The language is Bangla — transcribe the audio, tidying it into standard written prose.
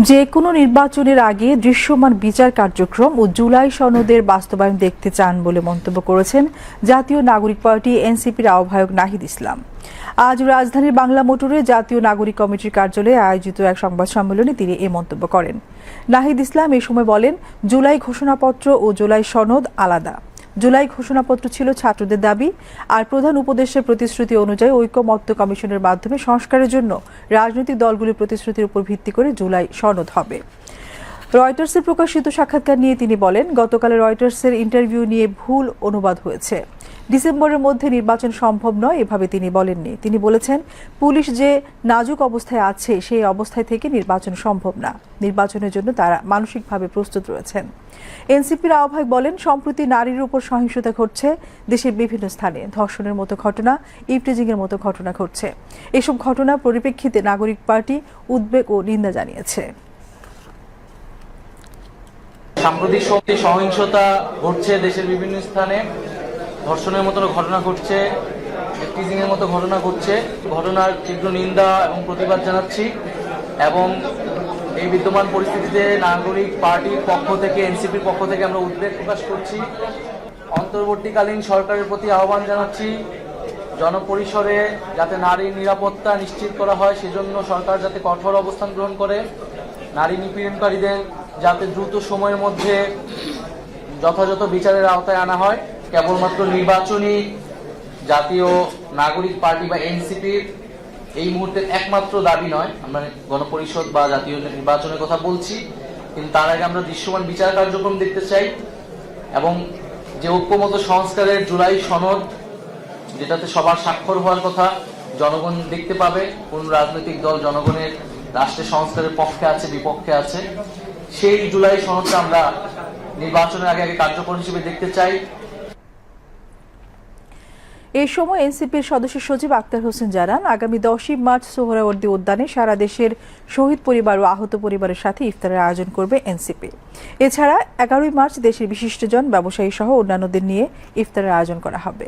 যে কোনো নির্বাচনের আগে দৃশ্যমান বিচার কার্যক্রম ও জুলাই সনদের বাস্তবায়ন দেখতে চান বলে মন্তব্য করেছেন জাতীয় নাগরিক পার্টি এনসিপির আহ্বায়ক নাহিদ ইসলাম। আজ রাজধানীর বাংলা মোটরে জাতীয় নাগরিক কমিটির কার্যালয়ে আয়োজিত এক সংবাদ সম্মেলনে তিনি এই মন্তব্য করেন। নাহিদ ইসলাম এ সময় বলেন, জুলাই ঘোষণাপত্র ও জুলাই সনদ আলাদা। জুলাই ঘোষণাপত্র ছিল ছাত্রদের দাবি, আর প্রধান উপদেষ্টার প্রতিশ্রুতি অনুযায়ী ঐকমত্য কমিশনের মাধ্যমে সংস্কারের জন্য রাজনৈতিক দলগুলির প্রতিশ্রুতির উপর ভিত্তি করে জুলাই সনদ হবে। রয়টার্সের প্রকাশিত সাক্ষাৎকার নিয়ে তিনি বলেন, গতকাল রয়টার্সের ইন্টারভিউ নিয়ে ভুল অনুবাদ হয়েছে। ডিসেম্বরের মধ্যে নির্বাচন সম্ভব নয়, এভাবে তিনি বলেননি। তিনি বলেছেন, পুলিশ যে নাজুক অবস্থায় আছে সেই অবস্থায় থেকে নির্বাচন সম্ভব না। নির্বাচনের জন্য তারা মানসিকভাবে প্রস্তুত রয়েছেন। এনসিপির আহ্বায়ক বলেন, সম্প্রতি নারীর উপর সহিংসতা ঘটছে দেশের বিভিন্ন স্থানে। ধর্ষণের মতো ঘটনা, ইভটিজিংয়ের মতো ঘটনা ঘটছে। এসব ঘটনার পরিপ্রেক্ষিতে নাগরিক পার্টি উদ্বেগ ও নিন্দা জানিয়েছে। সাম্প্রতিক সময়ে সহিংসতা ঘটছে দেশের বিভিন্ন স্থানে, ধর্ষণের মতো ঘটনা ঘটছে, ইভটিজিংয়ের মতো ঘটনা ঘটছে। ঘটনার তীব্র নিন্দা এবং প্রতিবাদ জানাচ্ছি এবং এই বিদ্যমান পরিস্থিতিতে নাগরিক পার্টির পক্ষ থেকে, এনসিপির পক্ষ থেকে আমরা উদ্বেগ প্রকাশ করছি। অন্তর্বর্তীকালীন সরকারের প্রতি আহ্বান জানাচ্ছি, জনপরিসরে যাতে নারীর নিরাপত্তা নিশ্চিত করা হয় সেজন্য সরকার যাতে কঠোর অবস্থান গ্রহণ করে, নারী নিপীড়নকারীদের যাতে দ্রুত সময়ের মধ্যে যথাযথ বিচারের আওতায় আনা হয়। কেবলমাত্র নির্বাচনী জাতীয় নাগরিক পার্টি বা এনসিপির এই মুহূর্তে একমাত্র দাবি নয়, আমরা গণপরিষদ বা জাতীয় নির্বাচনের কথা বলছি, কিন্তু তার আগে আমরা দৃশ্যমান বিচার কার্যক্রম দেখতে চাই এবং যে ঐক্যমত সংস্কারের জুলাই সনদ, যেটাতে সবার স্বাক্ষর হওয়ার কথা, জনগণ দেখতে পাবে কোন রাজনৈতিক দল জনগণের রাষ্ট্রের সংস্কারের পক্ষে আছে বিপক্ষে আছে, সেই জুলাই সনদটা আমরা নির্বাচনের আগে কার্যকর হিসেবে দেখতে চাই। এই সময় এনসিপির সদস্য সচিব আক্তার হোসেন জানান, আগামী 10ই মার্চ সোহরাওয়ার্দী উদ্যানে সারা দেশের শহীদ পরিবার ও আহত পরিবারের সাথে ইফতারের আয়োজন করবে এনসিপি। এছাড়া 11ই মার্চ দেশের বিশিষ্টজন, ব্যবসায়ী সহ অন্যান্যদের নিয়ে ইফতারের আয়োজন করা হবে।